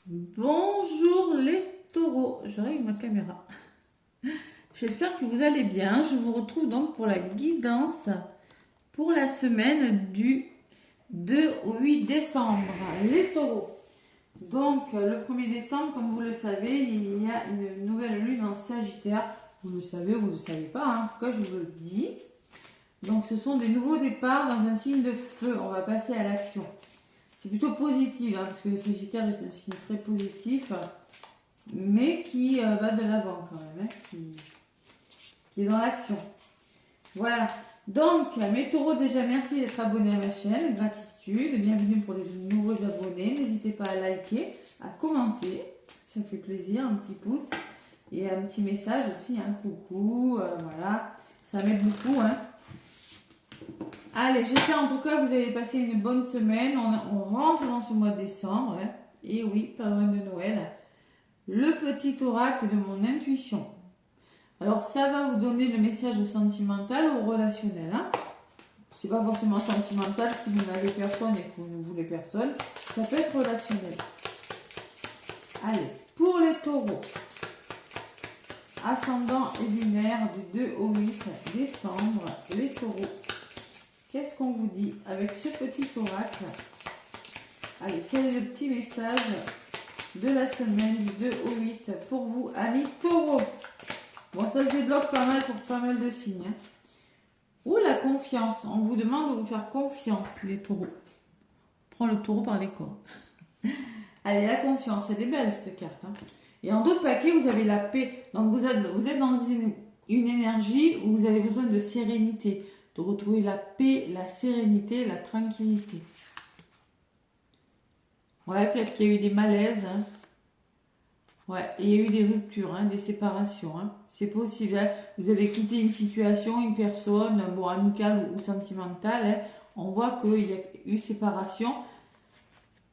Bonjour les taureaux, je règle ma caméra. J'espère que vous allez bien. Je vous retrouve donc pour la guidance pour la semaine du 2 au 8 décembre. Les taureaux. Donc le 1er décembre, comme vous le savez, il y a une nouvelle lune en Sagittaire. Vous le savez ou vous ne le savez pas, hein. En tout cas je vous le dis. Donc ce sont des nouveaux départs dans un signe de feu. On va passer à l'action. C'est plutôt positif, hein, parce que le Sagittaire est un signe très positif, mais qui va de l'avant quand même, hein, qui est dans l'action. Voilà. Donc, mes taureaux, déjà, merci d'être abonnés à ma chaîne. Gratitude. Bienvenue pour les nouveaux abonnés. N'hésitez pas à liker, à commenter. Ça me fait plaisir. Un petit pouce. Et un petit message aussi. Un coucou. Voilà. Ça m'aide beaucoup. Hein. Allez, j'espère en tout cas que vous avez passé une bonne semaine. On rentre dans ce mois de décembre. Hein. Et oui, pas loin de Noël. Le petit oracle de mon intuition. Alors, ça va vous donner le message sentimental ou relationnel. Hein. C'est pas forcément sentimental si vous n'avez personne et que vous ne voulez personne. Ça peut être relationnel. Allez, pour les taureaux. Ascendant et lunaire du 2 au 8 décembre. Les taureaux. Qu'est-ce qu'on vous dit avec ce petit oracle? Allez, quel est le petit message de la semaine du 2 au 8 pour vous, amis taureaux? Bon, ça se débloque pas mal pour pas mal de signes. Hein. Ou la confiance. On vous demande de vous faire confiance, les taureaux. On prend le taureau par les cornes. Allez, la confiance, elle est belle cette carte. Hein. Et en d'autres paquets, vous avez la paix. Donc vous êtes dans une énergie où vous avez besoin de sérénité. De retrouver la paix, la sérénité, la tranquillité. Ouais, peut-être qu'il y a eu des malaises. Hein. Ouais, il y a eu des ruptures, hein, des séparations. Hein. C'est possible. Hein. Vous avez quitté une situation, une personne, bon, amicale ou sentimentale. Hein. On voit qu'il y a eu séparation.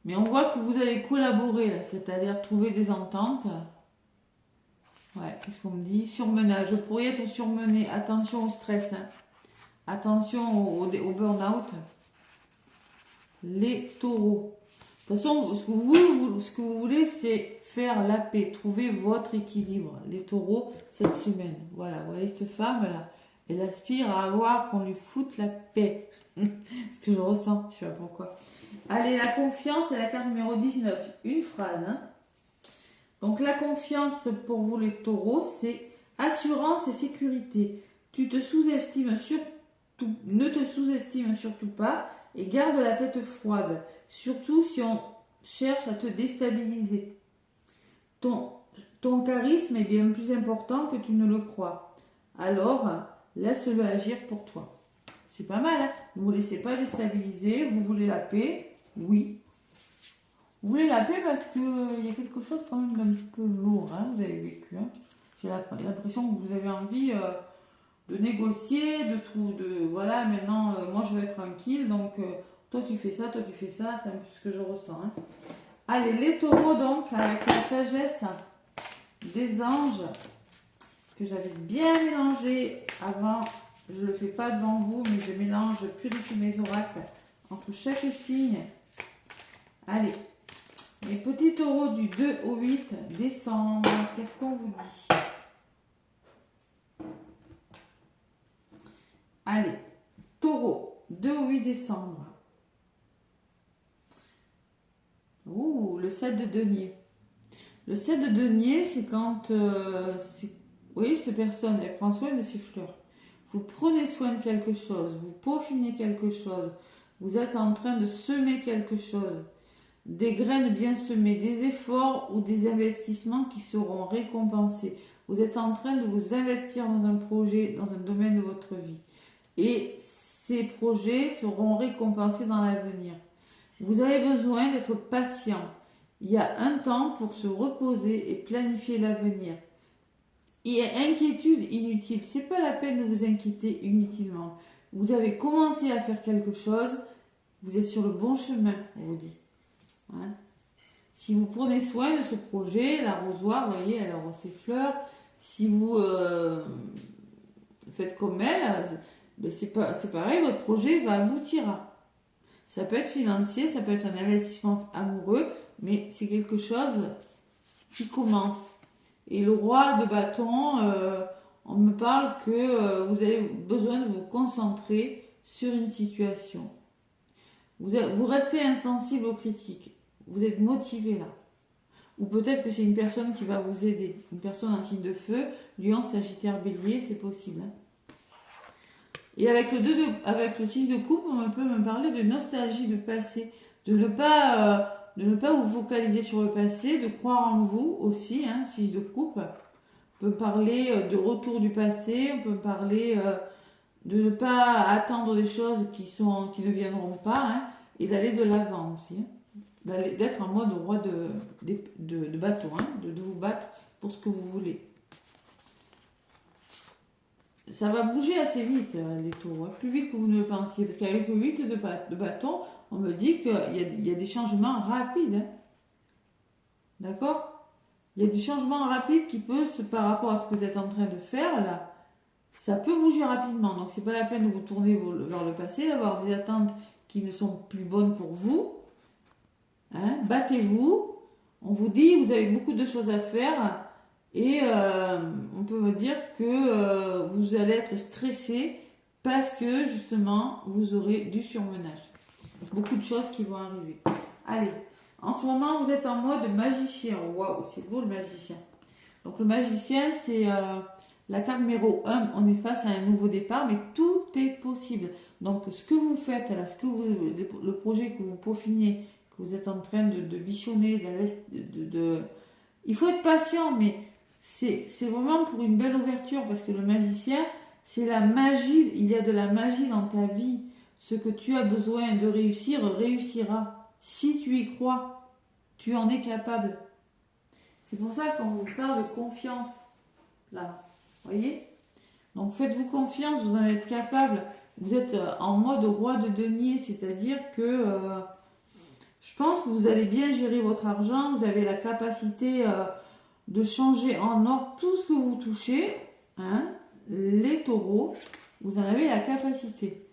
Mais on voit que vous allez collaborer, c'est-à-dire trouver des ententes. Ouais, qu'est-ce qu'on me dit? Surmenage. Vous pourriez être surmené. Attention au stress. Hein. Attention au burn-out. Les taureaux. De toute façon, ce que vous voulez, c'est faire la paix, trouver votre équilibre. Les taureaux, cette semaine. Voilà, vous voyez cette femme-là, elle aspire à avoir qu'on lui foute la paix. Ce que je ressens, je sais pas pourquoi. Allez, la confiance, c'est la carte numéro 19. Une phrase. Hein. Donc la confiance pour vous les taureaux, c'est assurance et sécurité. Tu te sous-estimes surtout, ne te sous-estime surtout pas et garde la tête froide. Surtout si on cherche à te déstabiliser. Ton charisme est bien plus important que tu ne le crois. Alors, laisse-le agir pour toi. C'est pas mal, hein? Ne vous laissez pas déstabiliser. Vous voulez la paix? Oui. Vous voulez la paix parce qu'il y a quelque chose quand même d'un peu lourd, hein, vous avez vécu. Hein. J'ai l'impression que vous avez envie de négocier, voilà, maintenant, moi je veux être tranquille, donc toi tu fais ça, c'est un peu ce que je ressens. Hein. Allez, les taureaux donc, avec la sagesse des anges, que j'avais bien mélangé avant, je ne le fais pas devant vous, mais je mélange, je purifie mes oracles entre chaque signe. Allez, les petits taureaux du 2 au 8 décembre, qu'est-ce qu'on vous dit? Allez, taureau, 2 au 8 décembre. Ouh, le 7 de denier. Le 7 de denier, c'est quand, oui, cette personne, elle prend soin de ses fleurs. Vous prenez soin de quelque chose, vous peaufinez quelque chose, vous êtes en train de semer quelque chose. Des graines bien semées, des efforts ou des investissements qui seront récompensés. Vous êtes en train de vous investir dans un projet, dans un domaine de votre vie. Et ces projets seront récompensés dans l'avenir. Vous avez besoin d'être patient. Il y a un temps pour se reposer et planifier l'avenir. Et inquiétude inutile. C'est pas la peine de vous inquiéter inutilement. Vous avez commencé à faire quelque chose. Vous êtes sur le bon chemin, on vous dit. Hein? Si vous prenez soin de ce projet, l'arrosoir, vous voyez, elle aura ses fleurs. Si vous faites comme elle, ben c'est pareil, votre projet va aboutir. Ça peut être financier, ça peut être un investissement amoureux, mais c'est quelque chose qui commence. Et le roi de bâton, on me parle que vous avez besoin de vous concentrer sur une situation. Vous restez insensible aux critiques. Vous êtes motivé là. Ou peut-être que c'est une personne qui va vous aider. Une personne en signe de feu, Lion, Sagittaire, Bélier, c'est possible. Et avec le 6 de coupe, on peut me parler de nostalgie du passé. De ne pas vous focaliser sur le passé, de croire en vous aussi, 6 de coupe. On peut parler de retour du passé, on peut parler de ne pas attendre des choses qui ne viendront pas, et d'aller de l'avant aussi. D'être en mode roi de bâton, de vous battre pour ce que vous voulez. Ça va bouger assez vite, les taureaux, plus vite que vous ne le pensiez, parce qu'avec le 8 de bâton, on me dit qu'il y a des changements rapides. D'accord? Il y a du changement rapide qui peut, par rapport à ce que vous êtes en train de faire, là, ça peut bouger rapidement. Donc, c'est pas la peine de vous tourner vers le passé, d'avoir des attentes qui ne sont plus bonnes pour vous. Battez-vous. On vous dit, vous avez beaucoup de choses à faire. Et on peut me dire que vous allez être stressé parce que, justement, vous aurez du surmenage. Beaucoup de choses qui vont arriver. Allez, en ce moment, vous êtes en mode magicien. Waouh, c'est beau le magicien. Donc, le magicien, c'est la carte numéro 1. On est face à un nouveau départ, mais tout est possible. Donc, ce que vous faites, là, le projet que vous peaufinez, que vous êtes en train de bichonner, il faut être patient, mais c'est vraiment pour une belle ouverture, parce que le magicien, c'est la magie. Il y a de la magie dans ta vie. Ce que tu as besoin de réussir, réussira. Si tu y crois, tu en es capable. C'est pour ça qu'on vous parle de confiance, là. Vous voyez? Donc faites-vous confiance, vous en êtes capable. Vous êtes en mode roi de denier, c'est-à-dire que je pense que vous allez bien gérer votre argent, vous avez la capacité de changer en or tout ce que vous touchez, les taureaux, vous en avez la capacité.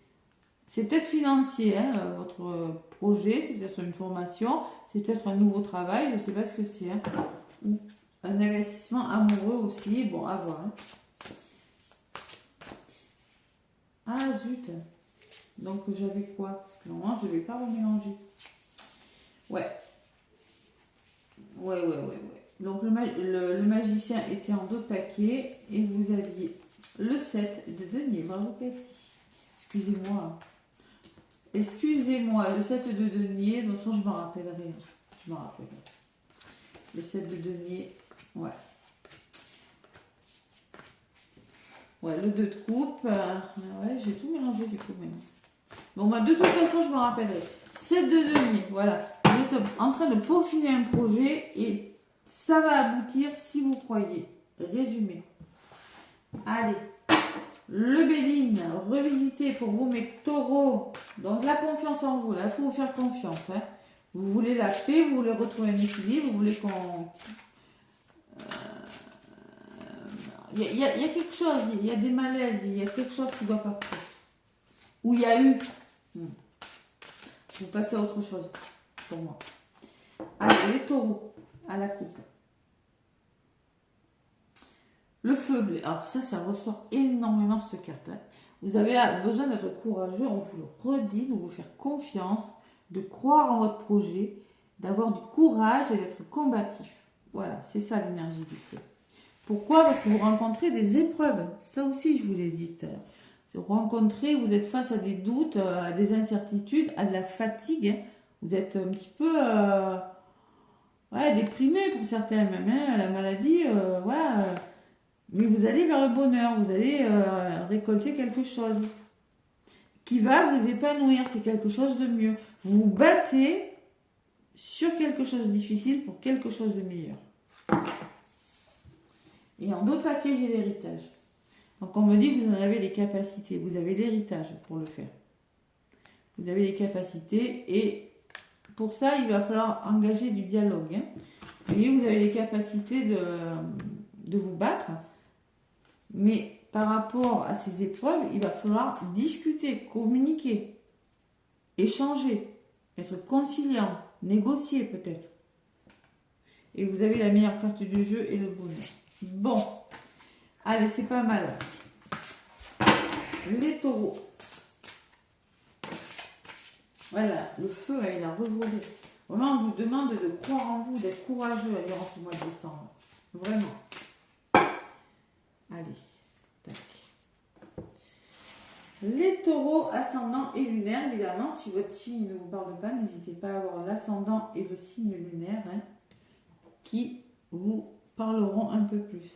C'est peut-être financier, votre projet, c'est peut-être une formation, c'est peut-être un nouveau travail, je ne sais pas ce que c'est. Ou un investissement amoureux aussi, bon, à voir. Ah zut. Donc j'avais quoi? Parce que normalement, je ne vais pas remélanger. Ouais. Donc le magicien était en 2 paquets et vous aviez le 7 de denier. Bravo Cathy. Excusez-moi, le 7 de denier, de toute façon je m'en rappellerai. Le 7 de denier, ouais. Ouais, le 2 de coupe. Ouais, j'ai tout mélangé du coup même. Bon, moi, de toute façon, je me rappellerai. 7 de denier, voilà. Vous êtes en train de peaufiner un projet et ça va aboutir si vous croyez. Résumé. Allez. Le Béline, revisité pour vous, mes taureaux. Donc, la confiance en vous. Là, il faut vous faire confiance. Vous voulez la paix, vous voulez retrouver un équilibre, vous voulez qu'on... Il y a quelque chose, il y a des malaises, il y a quelque chose qui doit partir. Où il y a eu. Vous passez à autre chose pour moi. Allez, les taureaux à la coupe. Le feu, alors ça ressort énormément cette carte. Vous avez besoin d'être courageux, on vous le redit, de vous faire confiance, de croire en votre projet, d'avoir du courage et d'être combatif. Voilà, c'est ça l'énergie du feu. Pourquoi? Parce que vous rencontrez des épreuves. Ça aussi, je vous l'ai dit tout à l'heure. Vous êtes face à des doutes, à des incertitudes, à de la fatigue. Vous êtes un petit peu déprimé pour certains même. La maladie, voilà. Mais vous allez vers le bonheur. Vous allez récolter quelque chose qui va vous épanouir. C'est quelque chose de mieux. Vous vous battez sur quelque chose de difficile pour quelque chose de meilleur. Et en d'autres paquets, j'ai l'héritage. Donc on me dit que vous en avez les capacités, vous avez l'héritage pour le faire. Vous avez les capacités et pour ça, il va falloir engager du dialogue. Vous voyez, vous avez les capacités de vous battre, mais par rapport à ces épreuves, il va falloir discuter, communiquer, échanger, être conciliant, négocier peut-être. Et vous avez la meilleure carte du jeu et le bonheur. Bon. Allez, c'est pas mal. Les taureaux. Voilà, le feu, il a revolé. Vraiment, on vous demande de croire en vous, d'être courageux à durant ce mois de décembre. Vraiment. Allez, tac. Les taureaux, ascendant et lunaire, évidemment, si votre signe ne vous parle pas, n'hésitez pas à avoir l'ascendant et le signe lunaire qui vous parleront un peu plus.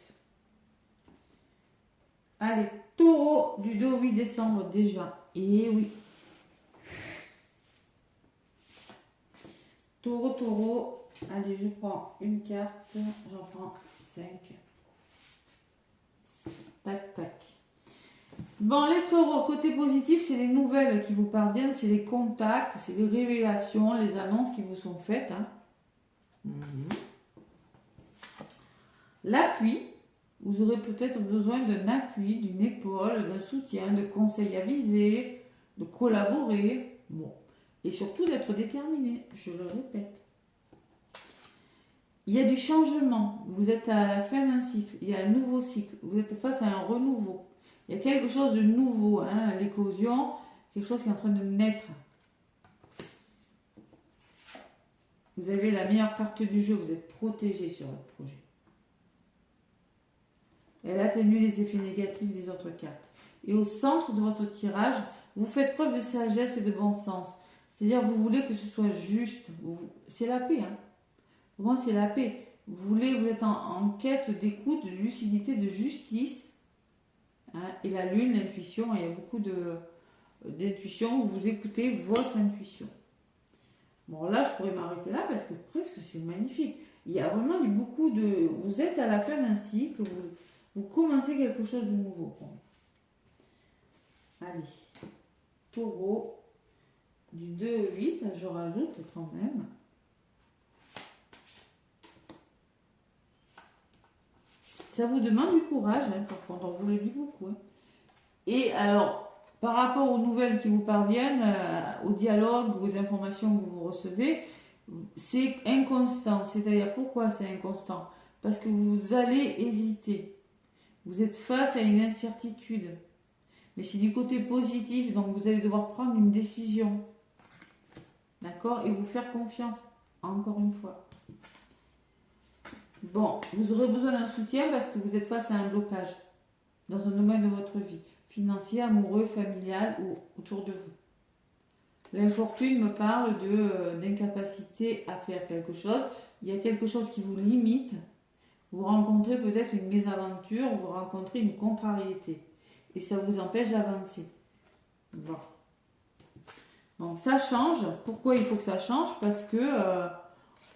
Allez, taureau du 2 au 8 décembre déjà. Et oui. Taureau. Allez, je prends une carte. J'en prends 5. Tac, tac. Bon, les taureaux, côté positif, c'est les nouvelles qui vous parviennent, c'est les contacts, c'est les révélations, les annonces qui vous sont faites. L'appui, vous aurez peut-être besoin d'un appui, d'une épaule, d'un soutien, de conseils avisés, de collaborer. Bon. Et surtout d'être déterminé, je le répète. Il y a du changement, vous êtes à la fin d'un cycle, il y a un nouveau cycle, vous êtes face à un renouveau. Il y a quelque chose de nouveau, l'éclosion, quelque chose qui est en train de naître. Vous avez la meilleure carte du jeu, vous êtes protégé sur votre projet. Elle atténue les effets négatifs des autres cartes. Et au centre de votre tirage, vous faites preuve de sagesse et de bon sens. C'est-à-dire, vous voulez que ce soit juste. C'est la paix. Pour moi, c'est la paix. Vous êtes en quête d'écoute, de lucidité, de justice. Et la lune, l'intuition, il y a beaucoup d'intuition. Vous écoutez votre intuition. Bon, là, je pourrais m'arrêter là parce que presque c'est magnifique. Il y a vraiment beaucoup de... Vous êtes à la fin d'un cycle, vous commencez quelque chose de nouveau. Allez, taureau, du 2 au 8, je rajoute quand même. Ça vous demande du courage, par contre, on vous le dit beaucoup. Et alors, par rapport aux nouvelles qui vous parviennent, au dialogue, aux informations que vous recevez, c'est inconstant. C'est-à-dire, pourquoi c'est inconstant? Parce que vous allez hésiter. Vous êtes face à une incertitude. Mais c'est du côté positif, donc vous allez devoir prendre une décision. D'accord? Et vous faire confiance, encore une fois. Bon, vous aurez besoin d'un soutien parce que vous êtes face à un blocage dans un domaine de votre vie, financier, amoureux, familial ou autour de vous. L'infortune me parle d'incapacité à faire quelque chose. Il y a quelque chose qui vous limite. Vous rencontrez peut-être une mésaventure, vous rencontrez une contrariété. Et ça vous empêche d'avancer. Bon. Donc ça change. Pourquoi il faut que ça change? Parce que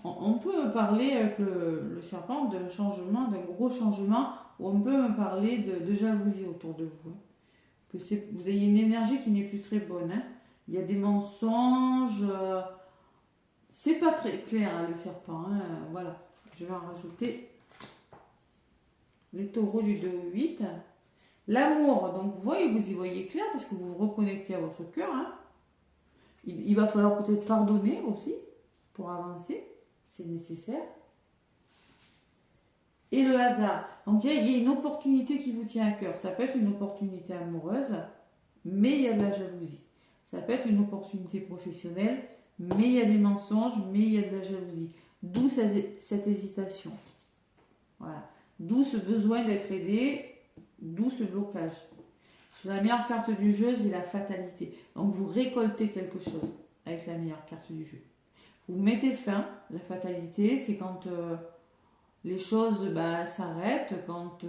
on peut me parler avec le serpent d'un changement, d'un gros changement, ou on peut me parler de jalousie autour de vous. Que vous ayez une énergie qui n'est plus très bonne. Il y a des mensonges. C'est pas très clair, le serpent. Voilà. Je vais en rajouter. Les taureaux du 2 au 8. L'amour, donc vous y voyez clair parce que vous vous reconnectez à votre cœur. Il va falloir peut-être pardonner aussi pour avancer. C'est nécessaire. Et le hasard. Donc il y a une opportunité qui vous tient à cœur. Ça peut être une opportunité amoureuse, mais il y a de la jalousie. Ça peut être une opportunité professionnelle, mais il y a des mensonges, mais il y a de la jalousie. D'où cette hésitation. Voilà. D'où ce besoin d'être aidé, d'où ce blocage. Sur la meilleure carte du jeu, j'ai la fatalité. Donc vous récoltez quelque chose avec la meilleure carte du jeu. Vous mettez fin. La fatalité, c'est quand les choses s'arrêtent, quand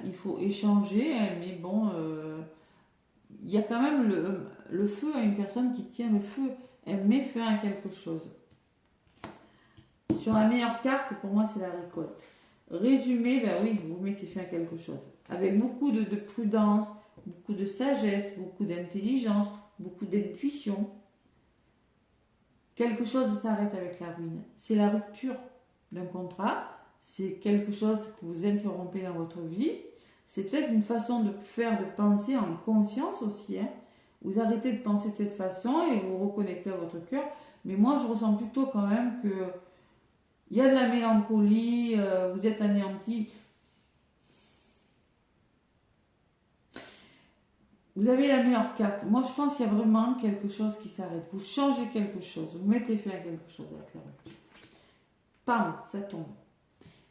il faut échanger, mais bon, il y a quand même le feu à une personne qui tient le feu. Elle met fin à quelque chose. Sur la meilleure carte, pour moi, c'est la récolte. Résumé, oui, vous mettez fin à quelque chose. Avec beaucoup de prudence, beaucoup de sagesse, beaucoup d'intelligence, beaucoup d'intuition. Quelque chose s'arrête avec la ruine. C'est la rupture d'un contrat. C'est quelque chose que vous interrompez dans votre vie. C'est peut-être une façon de penser en conscience aussi. Vous arrêtez de penser de cette façon et vous reconnectez à votre cœur. Mais moi, je ressens plutôt quand même que il y a de la mélancolie, vous êtes anéanti. Vous avez la meilleure carte. Moi, je pense qu'il y a vraiment quelque chose qui s'arrête. Vous changez quelque chose, vous mettez fin à quelque chose avec la rupture. Pam, ça tombe.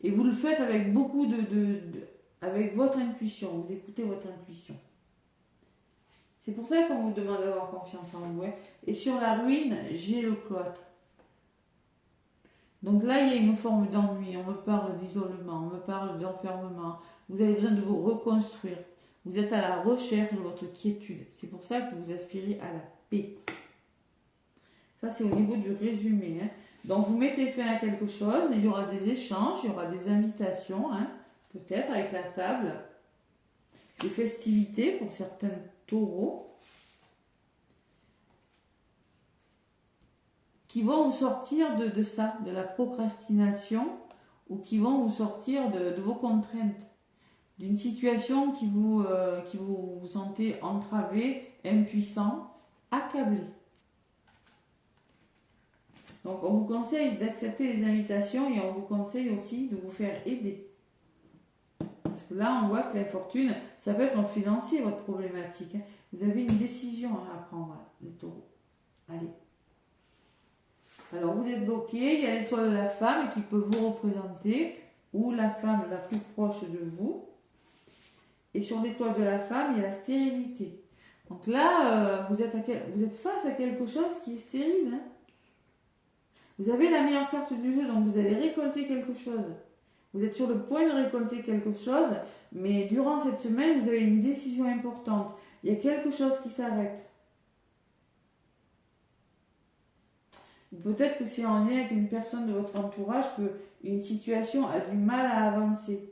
Et vous le faites avec beaucoup avec votre intuition. Vous écoutez votre intuition. C'est pour ça qu'on vous demande d'avoir confiance en vous. Hein. Et sur la ruine, j'ai le cloître. Donc là, il y a une forme d'ennui. On me parle d'isolement, on me parle d'enfermement. Vous avez besoin de vous reconstruire. Vous êtes à la recherche de votre quiétude. C'est pour ça que vous aspirez à la paix. Ça, c'est au niveau du résumé. Hein. Donc, vous mettez fin à quelque chose. Il y aura des échanges, il y aura des invitations, hein, peut-être avec la table. Des festivités pour certains taureaux. Qui vont vous sortir de ça, de la procrastination, ou qui vont vous sortir de vos contraintes. D'une situation qui vous sentez entravé, impuissant, accablé. Donc on vous conseille d'accepter les invitations et on vous conseille aussi de vous faire aider. Parce que là on voit que l'infortune, ça peut être en financier votre problématique. Hein. Vous avez une décision à prendre, les taureaux. Allez. Alors vous êtes bloqué, il y a l'étoile de la femme qui peut vous représenter, ou la femme la plus proche de vous. Et sur l'étoile de la femme, il y a la stérilité. Donc là, vous êtes face à quelque chose qui est stérile. Hein. Vous avez la meilleure carte du jeu, donc vous allez récolter quelque chose. Vous êtes sur le point de récolter quelque chose, mais durant cette semaine, vous avez une décision importante. Il y a quelque chose qui s'arrête. Peut-être que c'est en lien avec une personne de votre entourage qu'une situation a du mal à avancer.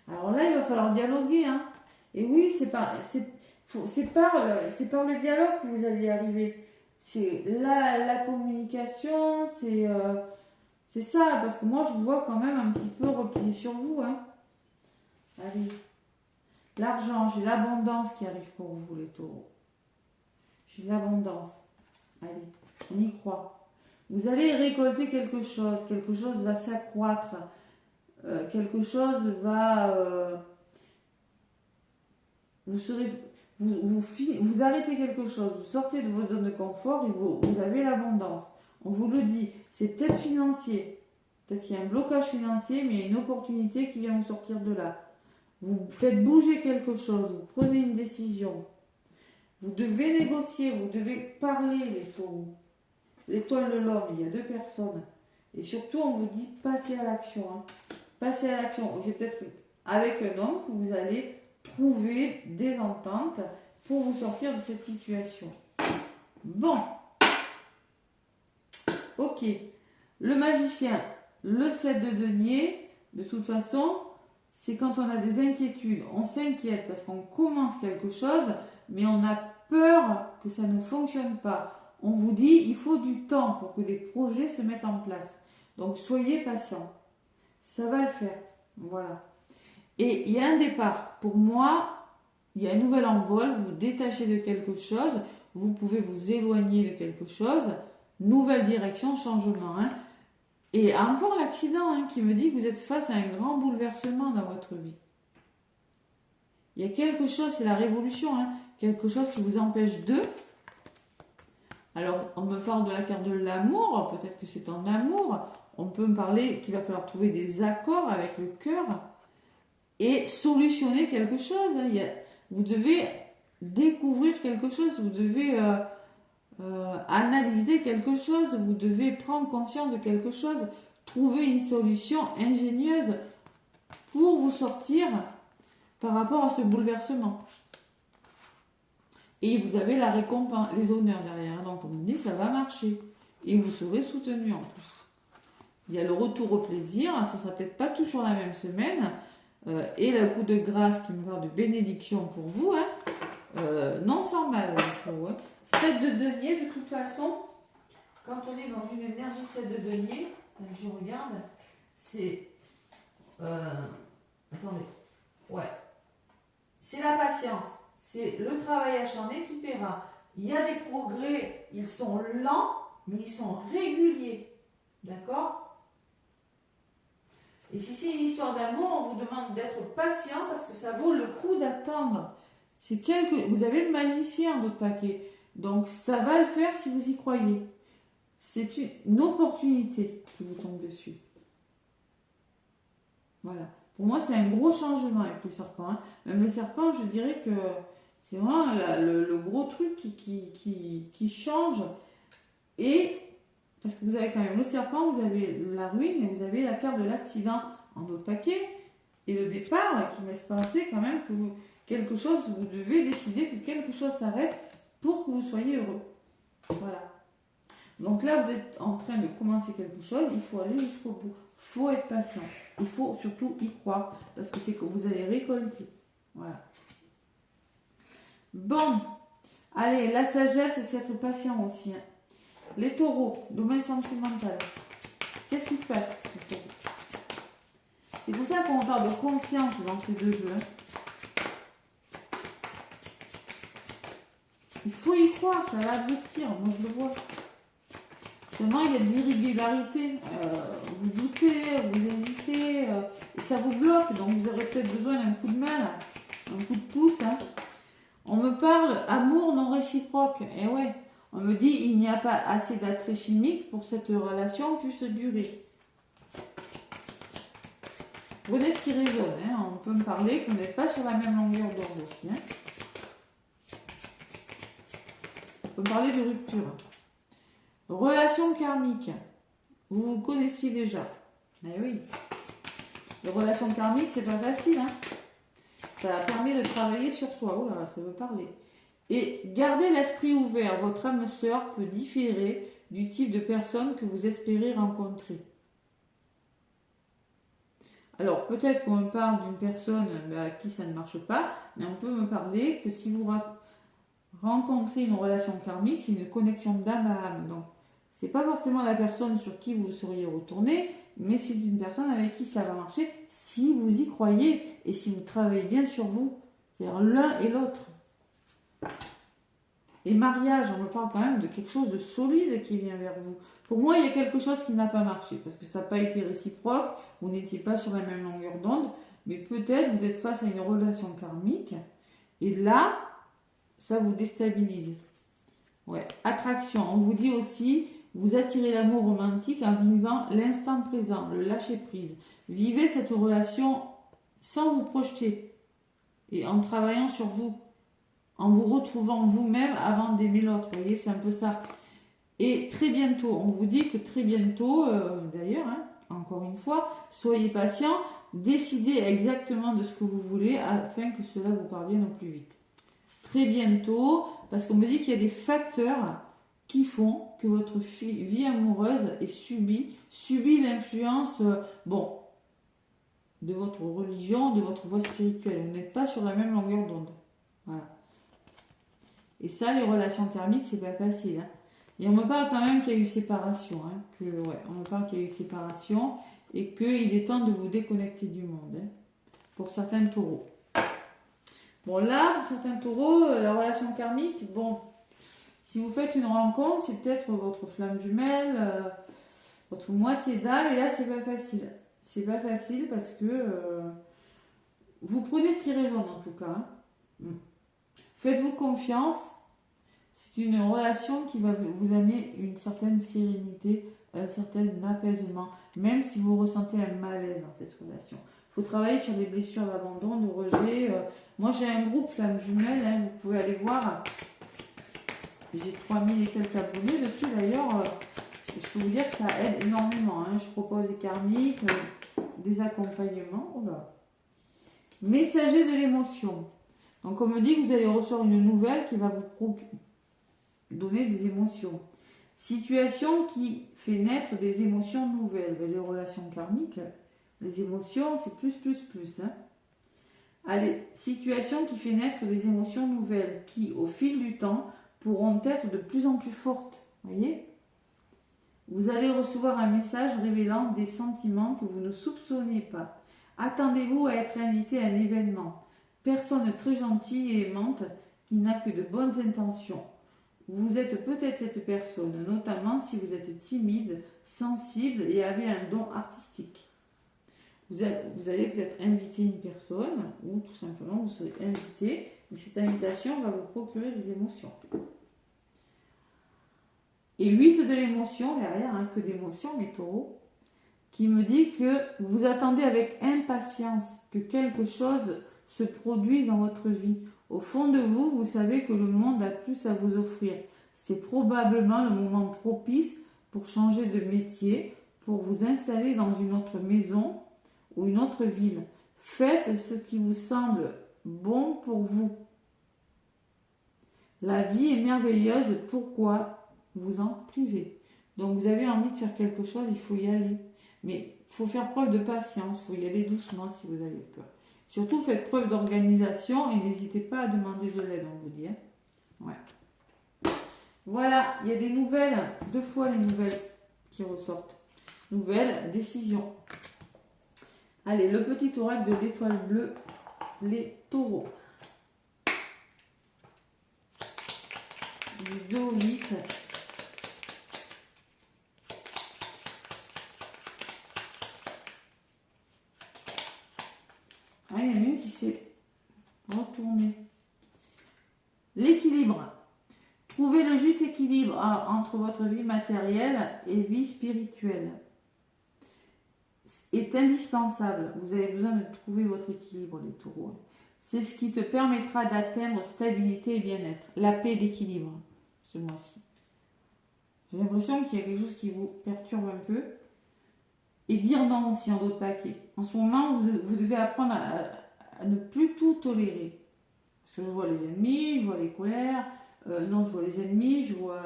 Alors là, il va falloir dialoguer. Hein. Et oui, c'est par le dialogue que vous allez y arriver. C'est la communication, c'est ça. Parce que moi, je vous vois quand même un petit peu replié sur vous. Hein. Allez. L'argent, j'ai l'abondance qui arrive pour vous, les taureaux. J'ai l'abondance. Allez, on y croit. Vous allez récolter quelque chose va s'accroître. Quelque chose va... vous arrêtez quelque chose, vous sortez de votre zone de confort et vous avez l'abondance. On vous le dit, c'est peut-être financier. Peut-être qu'il y a un blocage financier, mais il y a une opportunité qui vient vous sortir de là. Vous faites bouger quelque chose, vous prenez une décision. Vous devez négocier, vous devez parler, les taureaux. L'étoile de l'homme, il y a 2 personnes. Et surtout, on vous dit, passez à l'action. Hein. Passez à l'action. C'est peut-être avec un homme que vous allez trouver des ententes pour vous sortir de cette situation. Bon. Ok. Le magicien, le 7 de denier, de toute façon, c'est quand on a des inquiétudes. On s'inquiète parce qu'on commence quelque chose, mais on a peur que ça ne fonctionne pas. On vous dit, il faut du temps pour que les projets se mettent en place. Donc, soyez patient. Ça va le faire. Voilà. Et il y a un départ. Pour moi, il y a un nouvel envol. Vous vous détachez de quelque chose. Vous pouvez vous éloigner de quelque chose. Nouvelle direction, changement. Hein. Et encore l'accident hein, qui me dit que vous êtes face à un grand bouleversement dans votre vie. Il y a quelque chose, c'est la révolution. Hein, quelque chose qui vous empêche de... Alors, on me parle de la carte de l'amour. Peut-être que c'est en amour. On peut me parler qu'il va falloir trouver des accords avec le cœur et solutionner quelque chose. Vous devez découvrir quelque chose, vous devez analyser quelque chose, vous devez prendre conscience de quelque chose, trouver une solution ingénieuse pour vous sortir par rapport à ce bouleversement. Et vous avez la récompense, les honneurs derrière. Donc on me dit ça va marcher. Et vous serez soutenu en plus. Il y a le retour au plaisir, ça ne sera peut-être pas tout sur la même semaine. Et le coup de grâce qui me parle de bénédiction pour vous. Hein. Non sans mal. Pour, hein. 7 de denier, de toute façon, quand on est dans une énergie 7 de denier, je regarde, c'est... attendez. Ouais. C'est la patience. C'est le travail acharné qui paiera. Il y a des progrès, ils sont lents, mais ils sont réguliers. D'accord? Et si c'est une histoire d'amour, on vous demande d'être patient parce que ça vaut le coup d'attendre. Vous avez le magicien dans votre paquet. Donc ça va le faire si vous y croyez. C'est une opportunité qui vous tombe dessus. Voilà. Pour moi, c'est un gros changement avec le serpent. Hein. Même le serpent, je dirais que c'est vraiment le gros truc qui change. Et, parce que vous avez quand même le serpent, vous avez la ruine et vous avez la carte de l'accident en autre paquet. Et le départ qui me laisse penser quand même que vous devez décider que quelque chose s'arrête pour que vous soyez heureux. Voilà. Donc là, vous êtes en train de commencer quelque chose, il faut aller jusqu'au bout. Il faut être patient. Il faut surtout y croire, parce que c'est que vous allez récolter. Voilà. Bon, allez, la sagesse, c'est être patient aussi. Hein. Les taureaux, domaine sentimental. Qu'est-ce qui se passe? C'est pour ça qu'on parle de confiance dans ces deux jeux. Hein. Il faut y croire, ça va aboutir, moi je le vois. Seulement, il y a de l'irrégularité. Vous doutez, vous hésitez, et ça vous bloque. Donc, vous aurez peut-être besoin d'un coup de main, un coup de pouce. Hein. On me parle amour non réciproque. Et ouais, on me dit il n'y a pas assez d'attrait chimique pour que cette relation puisse durer. Prenez ce qui résonne. Hein. On peut me parler qu'on n'est pas sur la même longueur d'onde aussi. Hein. On peut me parler de rupture. Relation karmique. Vous vous connaissiez déjà. Mais oui. Les relations karmiques, c'est pas facile. Hein. Ça permet de travailler sur soi. Oh là, ça veut parler. Et gardez l'esprit ouvert. Votre âme sœur peut différer du type de personne que vous espérez rencontrer. Alors, peut-être qu'on me parle d'une personne à qui ça ne marche pas, mais on peut me parler que si vous rencontrez une relation karmique, c'est une connexion d'âme à âme. Donc, c'est pas forcément la personne sur qui vous seriez retourné, mais c'est une personne avec qui ça va marcher si vous y croyez et si vous travaillez bien sur vous. C'est-à-dire l'un et l'autre. Et mariage, on me parle quand même de quelque chose de solide qui vient vers vous. Pour moi, il y a quelque chose qui n'a pas marché parce que ça n'a pas été réciproque, vous n'étiez pas sur la même longueur d'onde, mais peut-être vous êtes face à une relation karmique et là, ça vous déstabilise. Ouais, attraction. On vous dit aussi, vous attirez l'amour romantique en vivant l'instant présent, le lâcher prise. Vivez cette relation sans vous projeter et en travaillant sur vous, en vous retrouvant vous-même avant d'aimer l'autre. Vous voyez, c'est un peu ça. Et très bientôt, on vous dit que très bientôt, d'ailleurs, hein, encore une fois, soyez patient, décidez exactement de ce que vous voulez afin que cela vous parvienne au plus vite. Très bientôt, parce qu'on me dit qu'il y a des facteurs qui font que votre vie amoureuse est subit l'influence, de votre religion, de votre voie spirituelle. Vous n'êtes pas sur la même longueur d'onde. Voilà. Et ça, les relations karmiques, c'est pas facile. Hein. Et on me parle quand même qu'il y a eu séparation. Hein, on me parle qu'il y a eu séparation et qu'il est temps de vous déconnecter du monde. Hein, pour certains taureaux. Bon, là, pour certains taureaux, la relation karmique, si vous faites une rencontre, c'est peut-être votre flamme jumelle, votre moitié d'âme, et là, c'est pas facile. C'est pas facile parce que vous prenez ce qui résonne en tout cas. Hein. Faites-vous confiance. C'est une relation qui va vous amener une certaine sérénité, un certain apaisement, même si vous ressentez un malaise dans cette relation. Il faut travailler sur des blessures d'abandon, de rejet. Moi, j'ai un groupe flamme jumelle, hein, vous pouvez aller voir. J'ai 3000 et quelques abonnés dessus d'ailleurs. Je peux vous dire que ça aide énormément. Hein. Je propose des karmiques, des accompagnements. Oula. Messager de l'émotion. Donc, on me dit que vous allez recevoir une nouvelle qui va vous donner des émotions. Situation qui fait naître des émotions nouvelles. Les relations karmiques, les émotions, c'est plus. Hein. Allez, situation qui fait naître des émotions nouvelles qui, au fil du temps, pourront être de plus en plus fortes. Voyez ? Vous allez recevoir un message révélant des sentiments que vous ne soupçonnez pas. Attendez-vous à être invité à un événement. Personne très gentille et aimante qui n'a que de bonnes intentions. vous êtes peut-être cette personne, notamment si vous êtes timide, sensible et avez un don artistique. Vous allez peut-être inviter une personne ou tout simplement vous serez invité et cette invitation va vous procurer des émotions. Et 8 de l'émotion derrière, que d'émotion mes taureaux, qui me dit que vous attendez avec impatience que quelque chose se produise dans votre vie. Au fond de vous, vous savez que le monde a plus à vous offrir. C'est probablement le moment propice pour changer de métier, pour vous installer dans une autre maison ou une autre ville. Faites ce qui vous semble bon pour vous. La vie est merveilleuse, pourquoi vous en priver? Donc vous avez envie de faire quelque chose, il faut y aller. Mais il faut faire preuve de patience, il faut y aller doucement si vous avez peur. Surtout faites preuve d'organisation et n'hésitez pas à demander de l'aide, on vous dit. Ouais. Voilà, il y a des nouvelles, 2 fois les nouvelles qui ressortent. Nouvelles décisions. Allez, le petit oracle de l'étoile bleue, les taureaux. Du 2 au 8. Ah, il y en a une qui s'est retournée. L'équilibre. Trouvez le juste équilibre entre votre vie matérielle et vie spirituelle. Est indispensable. Vous avez besoin de trouver votre équilibre, les taureaux. C'est ce qui te permettra d'atteindre stabilité et bien-être. La paix et l'équilibre, ce mois-ci. J'ai l'impression qu'il y a quelque chose qui vous perturbe un peu. Et dire non aussi en d'autres paquets. En ce moment, vous devez apprendre à ne plus tout tolérer. Parce que je vois les ennemis, je vois les colères. Non, je vois les ennemis, je vois...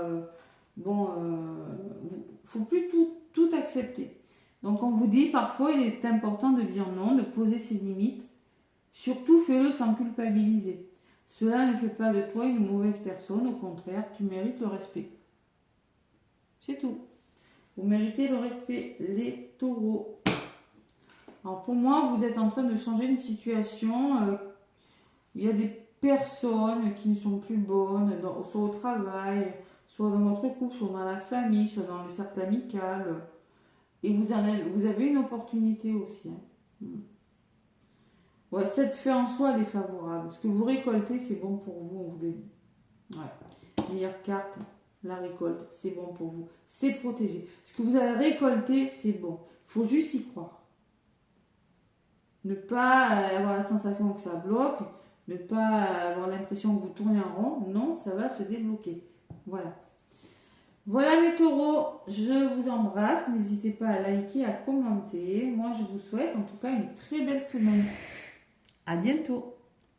faut plus tout accepter. Donc on vous dit, parfois il est important de dire non, de poser ses limites. Surtout fais-le sans culpabiliser. Cela ne fait pas de toi une mauvaise personne, au contraire, tu mérites le respect. C'est tout. Vous méritez le respect, les taureaux. Alors pour moi, vous êtes en train de changer une situation. Il y a des personnes qui ne sont plus bonnes, soit au travail, soit dans votre couple, soit dans la famille, soit dans le cercle amical. Et vous avez une opportunité aussi. Ouais, cette fait en soi, elle est favorable. Ce que vous récoltez, c'est bon pour vous, on vous le dit. Ouais. Meilleure carte, la récolte, c'est bon pour vous. C'est protégé. Ce que vous avez récolté, c'est bon. Il faut juste y croire. Ne pas avoir la sensation que ça bloque, ne pas avoir l'impression que vous tournez en rond. Non, ça va se débloquer. Voilà. Voilà mes taureaux, je vous embrasse. N'hésitez pas à liker, à commenter. Moi, je vous souhaite en tout cas une très belle semaine. À bientôt.